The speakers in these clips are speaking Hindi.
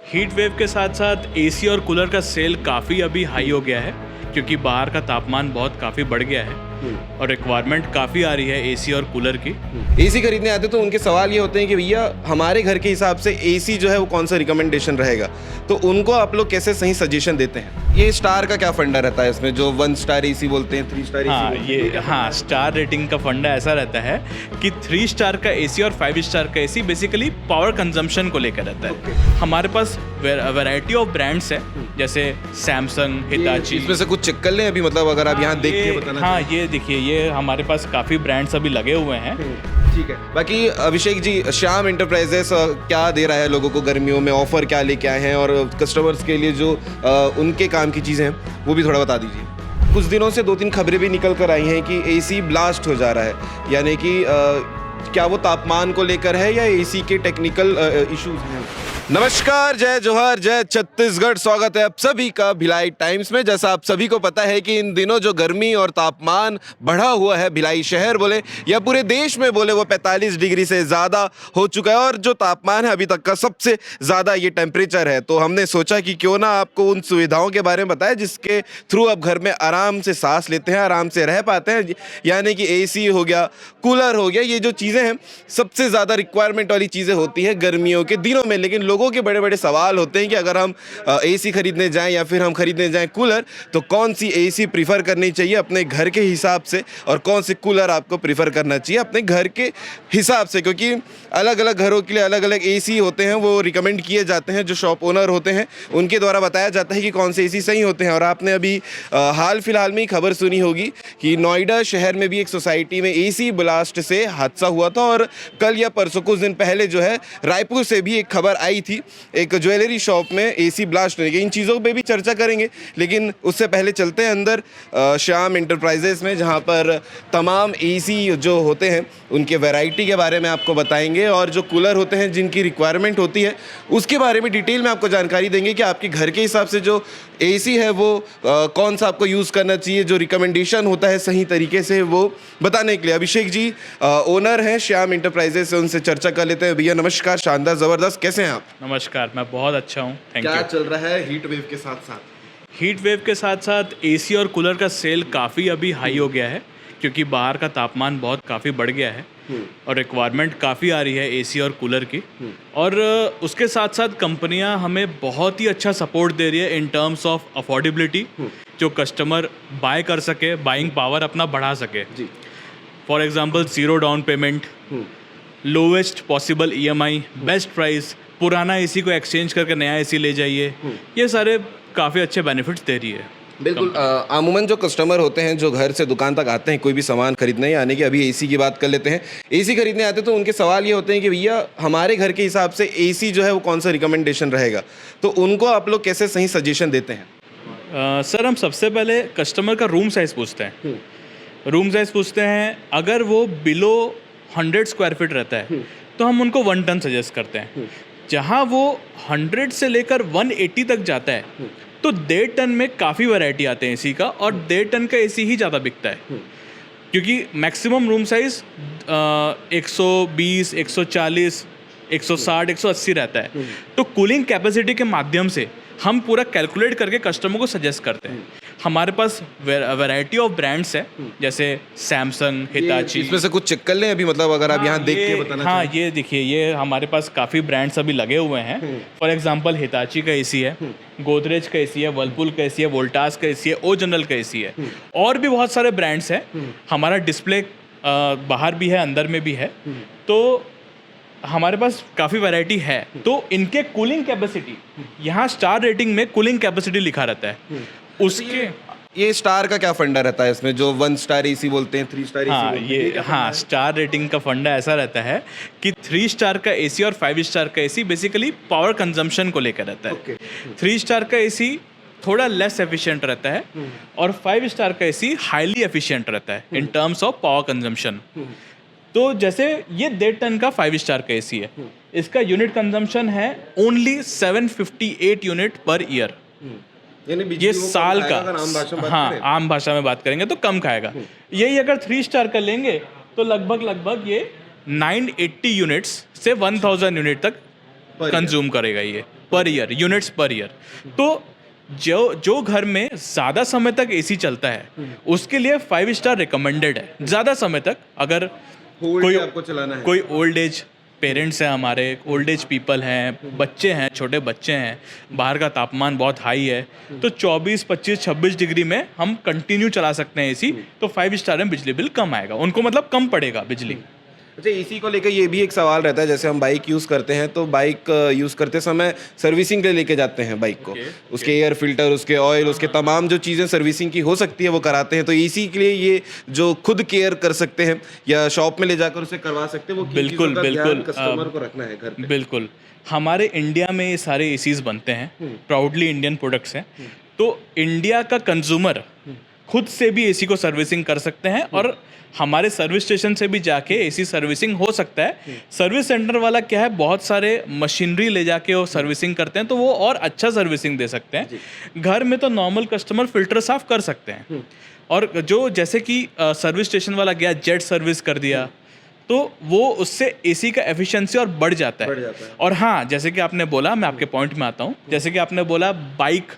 हीट वेव के साथ साथ एसी और कूलर का सेल काफ़ी अभी हाई हो गया है क्योंकि बाहर का तापमान बहुत काफ़ी बढ़ गया है और रिक्वायरमेंट काफ़ी आ रही है एसी और कूलर की। एसी खरीदने आते तो उनके सवाल ये होते हैं कि भैया हमारे घर के हिसाब से एसी जो है वो कौन सा रिकमेंडेशन रहेगा, तो उनको आप लोग कैसे सही सजेशन देते हैं? ये स्टार का क्या फंडा रहता है इसमें, जो 1 स्टार एसी बोलते हैं, 3 स्टार एसी स्टार रेटिंग का फंडा ऐसा रहता है कि 3 स्टार का एसी और 5 स्टार का एसी बेसिकली पावर कंजम्पशन को लेकर रहता है। हमारे पास वैरायटी ऑफ ब्रांड्स है जैसे सैमसंग, हिताची। इसमें से कुछ चेक कर लें अभी, मतलब अगर आप यहाँ देख के बताना। हाँ, ये देखिए, ये हमारे पास काफ़ी ब्रांड्स अभी लगे हुए हैं। ठीक है। बाकी अभिषेक जी, श्याम इंटरप्राइजेस क्या दे रहा है लोगों को गर्मियों में, ऑफर क्या लेके आए हैं और कस्टमर्स के लिए जो उनके काम की चीज़ें हैं वो भी थोड़ा बता दीजिए। कुछ दिनों से 2-3 खबरें भी निकल कर आई हैं कि एसी ब्लास्ट हो जा रहा है, यानी कि क्या वो तापमान को लेकर है या एसी के टेक्निकल इश्यूज हैं? नमस्कार, जय जोहर, जय छत्तीसगढ़। स्वागत है आप सभी का भिलाई टाइम्स में। जैसा आप सभी को पता है कि इन दिनों जो गर्मी और तापमान बढ़ा हुआ है, भिलाई शहर बोले या पूरे देश में बोले, वो 45 डिग्री से ज़्यादा हो चुका है और जो तापमान है अभी तक का सबसे ज़्यादा ये टेम्परेचर है। तो हमने सोचा कि क्यों ना आपको उन सुविधाओं के बारे में बताएं जिसके थ्रू आप घर में आराम से सांस लेते हैं, आराम से रह पाते हैं, यानी कि एसी हो गया, कूलर हो गया। ये जो चीज़ें हैं सबसे ज़्यादा रिक्वायरमेंट वाली चीज़ें होती हैं गर्मियों के दिनों में। लेकिन लोगों के बड़े बड़े सवाल होते हैं कि अगर हम एसी खरीदने जाएं या फिर हम खरीदने जाएं कूलर, तो कौन सी एसी प्रीफर करनी चाहिए अपने घर के हिसाब से और कौन सी कूलर आपको प्रीफर करना चाहिए अपने घर के हिसाब से, क्योंकि अलग अलग घरों के लिए अलग अलग एसी होते हैं, वो रिकमेंड किए जाते हैं। जो शॉप ओनर होते हैं उनके द्वारा बताया जाता है कि कौन से एसी सही होते हैं। और आपने अभी हाल फिलहाल में ही खबर सुनी होगी कि नोएडा शहर में भी एक सोसाइटी में एसी ब्लास्ट से हादसा हुआ था। और कल या परसों कुछ दिन पहले जो है रायपुर से भी एक खबर आई थी, एक ज्वेलरी शॉप में एसी ब्लास्ट होने की। इन चीज़ों पे भी चर्चा करेंगे, लेकिन उससे पहले चलते हैं अंदर श्याम इंटरप्राइजेस में, जहां पर तमाम एसी जो होते हैं उनके वैरायटी के बारे में आपको बताएंगे और जो कूलर होते हैं जिनकी रिक्वायरमेंट होती है उसके बारे में डिटेल में आपको जानकारी देंगे कि आपके घर के हिसाब से जो एसी है वो कौन सा आपको यूज़ करना चाहिए, जो रिकमेंडेशन होता है सही तरीके से, वो बताने के लिए अभिषेक जी ओनर हैं श्याम इंटरप्राइजेस से उनसे चर्चा कर लेते हैं। भैया नमस्कार, शानदार, ज़बरदस्त, कैसे हैं आप? नमस्कार, मैं बहुत अच्छा हूँ, थैंक यू। क्या चल रहा है हीट वेव के साथ साथ? हीट वेव के साथ साथ एसी और कूलर का सेल काफ़ी अभी हाई हो गया है क्योंकि बाहर का तापमान बहुत काफ़ी बढ़ गया है और रिक्वायरमेंट काफ़ी आ रही है एसी और कूलर की। और उसके साथ साथ कंपनियां हमें बहुत ही अच्छा सपोर्ट दे रही है इन टर्म्स ऑफ अफोर्डेबिलिटी, जो कस्टमर बाय कर सके, बाइंग पावर अपना बढ़ा सके। For example 0 down payment, lowest possible EMI, best price, पुराना एसी को एक्सचेंज करके नया एसी ले जाइए, ये सारे काफ़ी अच्छे बेनिफिट्स दे रही है। बिल्कुल। अमूमन जो कस्टमर होते हैं जो घर से दुकान तक आते हैं कोई भी सामान खरीदने, यानी कि अभी एसी की बात कर लेते हैं, एसी खरीदने आते तो उनके सवाल ये होते हैं कि भैया हमारे घर के हिसाब से एसी जो है वो कौन सा रिकमेंडेशन रहेगा, तो उनको आप लोग कैसे सही सजेशन देते हैं? सर, हम सबसे पहले कस्टमर का रूम साइज़ पूछते हैं। रूम साइज़ पूछते हैं, अगर वो बिलो 100 स्क्वायर फीट रहता है तो हम उनको 1 टन सजेस्ट करते हैं। जहाँ वो 100 से लेकर 180 तक जाता है तो 1.5 टन में काफ़ी वैरायटी आते हैं एसी का, और 1.5 टन का एसी ही ज़्यादा बिकता है क्योंकि मैक्सिमम रूम साइज़ 120, 140, 160, 180 रहता है। तो कूलिंग कैपेसिटी के माध्यम से हम पूरा कैलकुलेट करके कस्टमर को सजेस्ट करते हैं। हमारे पास वैरायटी ऑफ ब्रांड्स है जैसे सैमसंग, हिताची। इसमें से कुछ चेक कर लें अभी, मतलब अगर आप यहाँ देख के बताना। हाँ, ये देखिए, ये हमारे पास काफ़ी ब्रांड्स अभी लगे हुए हैं। फॉर एग्जांपल हिताची का एसी है, गोदरेज का एसी है, वर्लपूल का एसी है, वोल्टास का एसी है, ओ जनरल का एसी है, और भी बहुत सारे ब्रांड्स हैं। हमारा डिस्प्ले बाहर भी है, अंदर में भी है, तो हमारे पास काफ़ी वैरायटी है। तो इनके कूलिंग कैपेसिटी, यहाँ स्टार रेटिंग में कूलिंग कैपेसिटी लिखा रहता है उसके। ये स्टार का क्या फंडा रहता है इसमें, जो 1 स्टार एसी बोलते हैं, 3 स्टार एसी? स्टार रेटिंग का फंडा ऐसा रहता है कि 3 स्टार का एसी और 5 स्टार का एसी बेसिकली पावर कंजम्पशन को लेकर रहता है। 3 स्टार का एसी थोड़ा लेस एफिशिएंट रहता है और 5 स्टार का एसी हाईली एफिशिएंट रहता है in terms of power consumption. तो जैसे ये 1.5 टन का 5 स्टार का एसी है, इसका यूनिट कंजम्पशन है ओनली 758 यूनिट पर ईयर। ये साल का, आम भाषा में बात करेंगे तो कम खाएगा। यही अगर 3 स्टार का लेंगे तो लगभग ये 980 यूनिट्स से 1000 यूनिट तक कंज्यूम करेगा ये per year, units per year. तो जो घर में ज़्यादा समय तक एसी चलता है उसके लिए 5 स्टार रिकमेंडेड है। ज़्यादा समय तक अगर कोई आपको चलाना है, कोई ओल्ड एज पेरेंट्स हैं, हमारे ओल्ड एज पीपल हैं, बच्चे हैं, छोटे बच्चे हैं, बाहर का तापमान बहुत हाई है, तो 24, 25, 26 डिग्री में हम कंटिन्यू चला सकते हैं एसी, तो 5 स्टार में बिजली बिल कम आएगा, उनको मतलब कम पड़ेगा बिजली। अच्छा, एसी को लेकर ये भी एक सवाल रहता है, जैसे हम बाइक यूज़ करते हैं तो बाइक यूज़ करते समय सर्विसिंग के लिए लेके जाते हैं बाइक को, उसके एयर फिल्टर, उसके ऑयल, उसके तमाम जो चीज़ें सर्विसिंग की हो सकती है वो कराते हैं। तो एसी के लिए ये जो खुद केयर कर सकते हैं या शॉप में ले जाकर उसे करवा सकते हैं, वो बिल्कुल बिल्कुल कस्टमर को रखना है घर पे। बिल्कुल, हमारे इंडिया में ये सारे एसीज बनते हैं, प्राउडली इंडियन प्रोडक्ट्स हैं, तो इंडिया का कंज्यूमर खुद से भी एसी को सर्विसिंग कर सकते हैं और हमारे सर्विस स्टेशन से भी जाके एसी सर्विसिंग हो सकता है। सर्विस सेंटर वाला क्या है, बहुत सारे मशीनरी ले जाके वो सर्विसिंग करते हैं, तो वो और अच्छा सर्विसिंग दे सकते हैं। घर में तो नॉर्मल कस्टमर फिल्टर साफ कर सकते हैं, और जो जैसे कि सर्विस स्टेशन वाला गया जेट सर्विस कर दिया, तो वो उससे एसी का एफिशिएंसी और बढ़ जाता है। और हाँ, जैसे कि आपने बोला, मैं आपके पॉइंट में आता हूँ, जैसे कि आपने बोला बाइक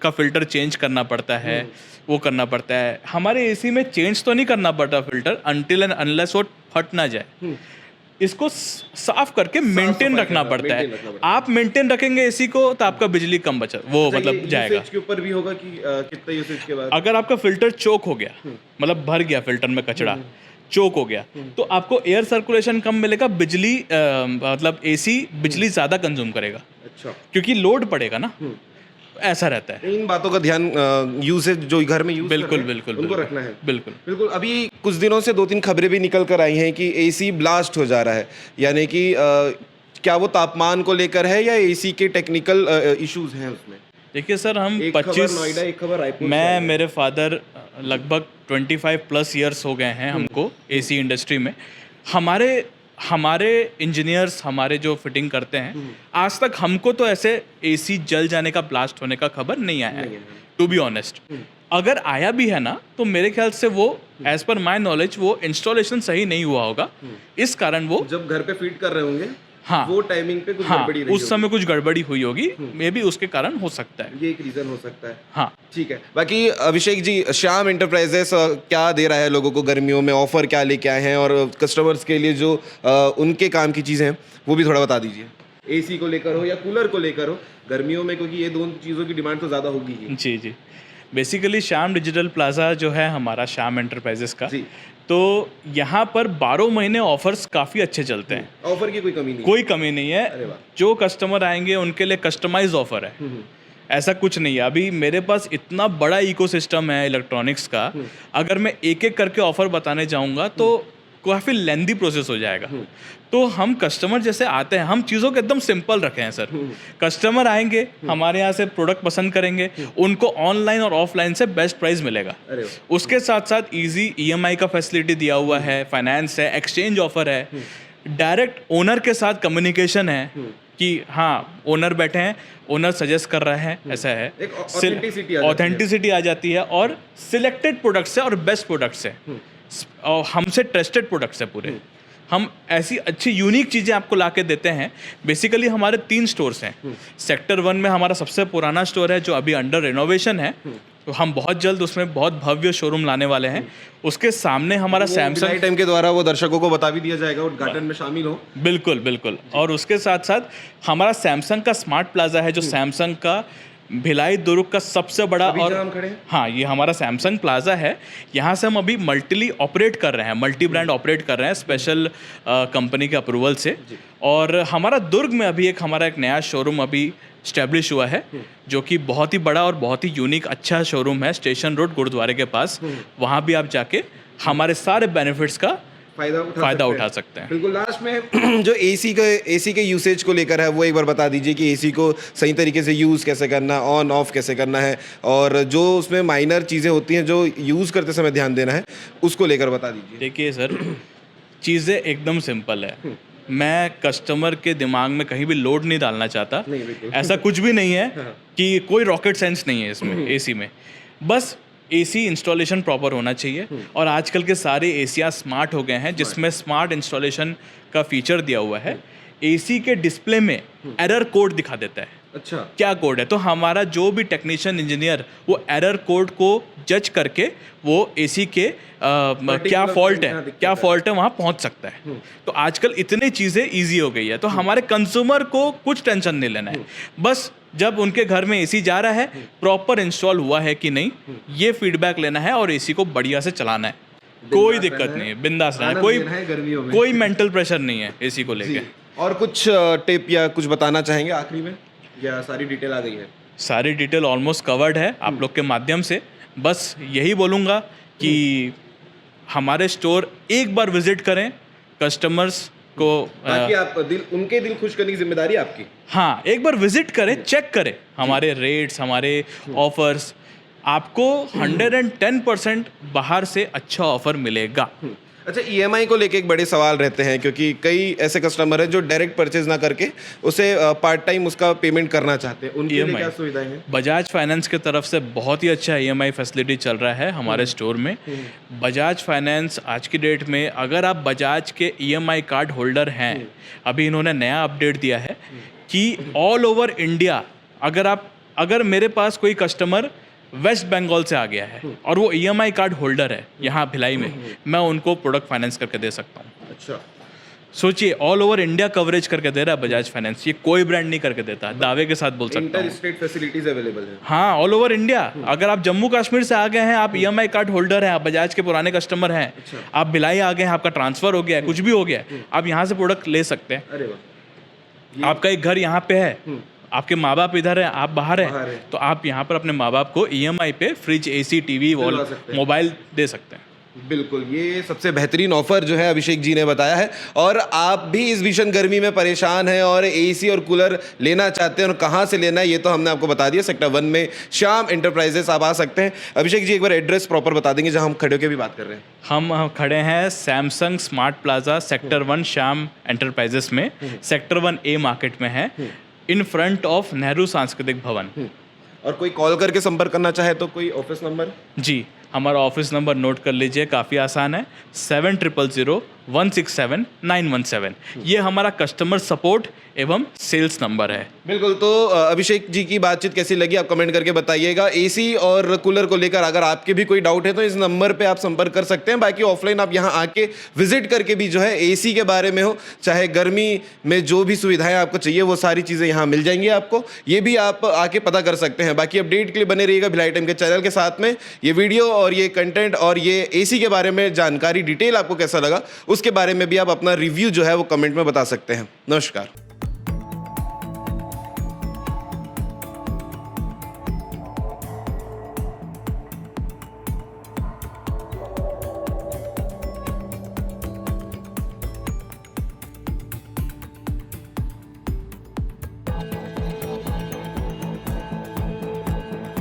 का फिल्टर चेंज करना पड़ता है, वो करना पड़ता है। हमारे एसी में चेंज तो नहीं करना पड़ता फिल्टर, अनटिल एंड अनलेस वो फट ना जाए। इसको साफ करके मेंटेन रखना पड़ता है। आप मेंटेन रखेंगे एसी को तो आपका बिजली कम बचा वो मतलब जाएगा। यूसेज के ऊपर भी होगा कि कितना यूसेज के बाद अगर आपका फिल्टर चोक हो गया, मतलब भर गया फिल्टर में कचरा, चोक हो गया, तो आपको एयर सर्कुलेशन कम मिलेगा, बिजली मतलब एसी बिजली ज़्यादा कंज्यूम करेगा। अच्छा, क्योंकि लोड पड़ेगा ना, ऐसा रहता है। इन बातों का ध्यान यूसेज जो घर में यूज बिल्कुल बिल्कुल उनको रखना है। बिल्कुल बिल्कुल। अभी कुछ दिनों से 2-3 खबरें भी निकल कर आई हैं कि एसी ब्लास्ट हो जा रहा है, यानी कि क्या वो तापमान को लेकर है या एसी के टेक्निकल इश्यूज हैं उसमें? देखिए सर, हम एक खबर 25 नोएडा, एक खबर रायपुर। मैं मेरे फादर लगभग 25 प्लस ईयर्स हो गए हैं हमको एसी इंडस्ट्री में। हमारे इंजीनियर्स, हमारे जो फिटिंग करते हैं, आज तक हमको तो ऐसे एसी जल जाने का, ब्लास्ट होने का खबर नहीं आया है, टू बी ऑनेस्ट। अगर आया भी है ना, तो मेरे ख्याल से वो एज पर माई नॉलेज वो इंस्टॉलेशन सही नहीं हुआ होगा, इस कारण वो जब घर पे फीड कर रहे होंगे, हाँ, वो टाइमिंग पे कुछ गड़बड़ी रही उस समय कुछ गड़बड़ी हुई होगी, मे बी उसके कारण हो सकता है, ये एक रीजन हो सकता है। हाँ ठीक है। बाकी अभिषेक जी, श्याम इंटरप्राइजेस क्या दे रहा है लोगों को गर्मियों में, ऑफर क्या लेके आए हैं, और कस्टमर्स के लिए जो उनके काम की चीज़ें हैं वो भी थोड़ा बता दीजिए। एसी को लेकर हो या कूलर को लेकर हो, गर्मियों में, क्योंकि ये दोनों चीज़ों की डिमांड तो ज़्यादा होगी ही। जी जी। बेसिकली श्याम डिजिटल प्लाजा जो है हमारा श्याम एंटरप्राइजेस का, जी। तो यहाँ पर 12 महीने ऑफर्स काफ़ी अच्छे चलते हैं। ऑफर की कोई कमी नहीं? कोई कमी नहीं अरे है। वाह। जो कस्टमर आएंगे उनके लिए कस्टमाइज ऑफर है, ऐसा कुछ नहीं है। अभी मेरे पास इतना बड़ा इकोसिस्टम है इलेक्ट्रॉनिक्स का, अगर मैं एक एक करके ऑफर बताने जाऊँगा तो काफ़ी लेंदी प्रोसेस हो जाएगा। तो हम कस्टमर जैसे आते हैं, हम चीज़ों को एकदम सिंपल रखे हैं सर। कस्टमर आएंगे, हमारे यहाँ से प्रोडक्ट पसंद करेंगे, उनको ऑनलाइन और ऑफलाइन से बेस्ट प्राइस मिलेगा। अरे उसके साथ साथ इजी EMI का फैसिलिटी दिया हुआ है, फाइनेंस है, एक्सचेंज ऑफर है, डायरेक्ट ओनर के साथ कम्युनिकेशन है कि हाँ ओनर बैठे हैं, ओनर सजेस्ट कर रहे हैं, ऐसा है। एक ऑथेंटिसिटी आ जाती है, और सिलेक्टेड प्रोडक्ट्स है और बेस्ट प्रोडक्ट्स है, और हमसे ट्रस्टेड प्रोडक्ट्स है पूरे। हम ऐसी अच्छी यूनिक चीज़ें आपको ला के देते हैं। बेसिकली हमारे 3 स्टोर्स हैं। सेक्टर 1 में हमारा सबसे पुराना स्टोर है जो अभी अंडर रेनोवेशन है, तो हम बहुत जल्द उसमें बहुत भव्य शोरूम लाने वाले हैं। उसके सामने हमारा सैमसंग टाइम के द्वारा वो दर्शकों को बता भी दिया जाएगा, उद्घाटन में शामिल हो। बिल्कुल बिल्कुल। और उसके साथ साथ हमारा सैमसंग का स्मार्ट प्लाजा है, जो सैमसंग का भिलाई दुर्ग का सबसे बड़ा, और हम खड़े हैं। हाँ, ये हमारा सैमसंग प्लाजा है। यहाँ से हम अभी मल्टीली ऑपरेट कर रहे हैं, मल्टी ब्रांड ऑपरेट कर रहे हैं स्पेशल कंपनी के अप्रूवल से। और हमारा दुर्ग में अभी हमारा एक नया शोरूम अभी स्टैब्लिश हुआ है, जो कि बहुत ही बड़ा और बहुत ही यूनिक अच्छा शोरूम है, स्टेशन रोड गुरुद्वारे के पास। वहाँ भी आप जाके हमारे सारे बेनिफिट्स का फ़ायदा उठा सकते हैं। बिल्कुल। लास्ट में जो एसी के यूसेज को लेकर है, वो एक बार बता दीजिए कि एसी को सही तरीके से यूज़ कैसे करना, ऑन ऑफ कैसे करना है, और जो उसमें माइनर चीज़ें होती हैं जो यूज़ करते समय ध्यान देना है, उसको लेकर बता दीजिए। देखिए सर, चीज़ें एकदम सिंपल है। मैं कस्टमर के दिमाग में कहीं भी लोड नहीं डालना चाहता, ऐसा कुछ भी नहीं है कि कोई रॉकेट साइंस नहीं है इसमें एसी में। बस एसी इंस्टॉलेशन प्रॉपर होना चाहिए, और आजकल के सारे एसियाँ स्मार्ट हो गए हैं जिसमें स्मार्ट इंस्टॉलेशन का फीचर दिया हुआ है। एसी के डिस्प्ले में एरर कोड दिखा देता है। अच्छा, क्या कोड है, तो हमारा जो भी टेक्नीशियन इंजीनियर वो एरर कोड को जज करके वो एसी के क्या फॉल्ट है वहाँ पहुँच सकता है। तो आजकल इतनी चीज़ें इजी हो गई है, तो हमारे कंज्यूमर को कुछ टेंशन नहीं लेना है। बस जब उनके घर में एसी जा रहा है, प्रॉपर इंस्टॉल हुआ है कि नहीं, ये फीडबैक लेना है और एसी को बढ़िया से चलाना है। कोई दिक्कत नहीं है, बिंदास रहना है, कोई मेंटल प्रेशर नहीं है एसी को लेके। और कुछ टिप या कुछ बताना चाहेंगे आखिरी में, या सारी डिटेल आ गई है? सारी डिटेल ऑलमोस्ट कवर्ड है आप लोग के माध्यम से। बस यही बोलूँगा कि हमारे स्टोर एक बार विजिट करें, कस्टमर्स को ताकि आप उनके दिल खुश करने की जिम्मेदारी आपकी। हाँ, एक बार विजिट करें, चेक करें हमारे रेट्स, हमारे ऑफर्स। आपको 110% बाहर से अच्छा ऑफर मिलेगा। अच्छा, ईएमआई को लेके एक बड़े सवाल रहते हैं, क्योंकि कई ऐसे कस्टमर हैं जो डायरेक्ट परचेज ना करके उसे पार्ट टाइम उसका पेमेंट करना चाहते हैं, उनके लिए क्या सुविधाएं हैं? बजाज फाइनेंस की तरफ से बहुत ही अच्छा ईएमआई फैसिलिटी चल रहा है हमारे स्टोर में। बजाज फाइनेंस आज की डेट में, अगर आप बजाज के ईएमआई कार्ड होल्डर हैं, अभी इन्होंने नया अपडेट दिया है कि ऑल ओवर इंडिया, अगर मेरे पास कोई कस्टमर वेस्ट बंगाल से आ गया है और वो ईएमआई कार्ड होल्डर है यहाँ भिलाई में, मैं उनको प्रोडक्ट फाइनेंस करके दे सकता हूँ। अच्छा, सोचिए, ऑल ओवर इंडिया कवरेज करके दे रहा है बजाज फाइनेंस। ये कोई ब्रांड नहीं करके देता, दावे के साथ बोल सकता हूँ। इंटर स्टेट फैसिलिटीज अवेलेबल है। हाँ, ऑल ओवर इंडिया। अगर आप जम्मू कश्मीर से आ गए हैं, आप ईएमआई कार्ड होल्डर हैं, आप बजाज के पुराने कस्टमर हैं, आप भिलाई आ गए हैं, आपका ट्रांसफर हो गया है, कुछ भी हो गया है, आप यहाँ से प्रोडक्ट ले सकते हैं। अरे वाह। आपका एक घर यहाँ पे है, आपके माँ बाप इधर है, आप बाहर हैं, तो आप यहाँ पर अपने माँ बाप को ईएमआई पे fridge, AC, TV, wall, mobile दे सकते हैं। बिल्कुल, ये सबसे बेहतरीन ऑफर जो है अभिषेक जी ने बताया है। और आप भी इस भीषण गर्मी में परेशान हैं और एसी और कूलर लेना चाहते हैं, और कहाँ से लेना है ये तो हमने आपको बता दिया। सेक्टर 1 में श्याम एंटरप्राइजेस आप आ सकते हैं। अभिषेक जी एक बार एड्रेस प्रॉपर बता देंगे जहाँ हम खड़े होकर भी बात कर रहे हैं? हम खड़े हैं Samsung smart plaza sector 1 Shyam enterprises में, सेक्टर 1A मार्केट में है, इन फ्रंट ऑफ नेहरू सांस्कृतिक भवन। और कोई कॉल करके संपर्क करना चाहे तो कोई ऑफिस नंबर? जी, हमारा ऑफिस नंबर नोट कर लीजिए, काफ़ी आसान है, 7000167917। ये हमारा कस्टमर सपोर्ट एवं सेल्स नंबर है। बिल्कुल, तो अभिषेक जी की बातचीत कैसी लगी आप कमेंट करके बताइएगा। एसी और कूलर को लेकर अगर आपके भी कोई डाउट है तो इस नंबर पे आप संपर्क कर सकते हैं। बाकी ऑफलाइन आप यहाँ आके विजिट करके भी जो है एसी के बारे में हो, चाहे गर्मी में जो भी सुविधाएं आपको चाहिए वो सारी चीज़ें यहाँ मिल जाएंगी आपको, ये भी आप आके पता कर सकते हैं। बाकी अपडेट के लिए बने रहिएगा भिलाई टाइम के चैनल के साथ में। ये वीडियो और ये कंटेंट और ये एसी के बारे में जानकारी डिटेल आपको कैसा लगा, उसके बारे में भी आप अपना रिव्यू जो है वो कमेंट में बता सकते हैं। नमस्कार।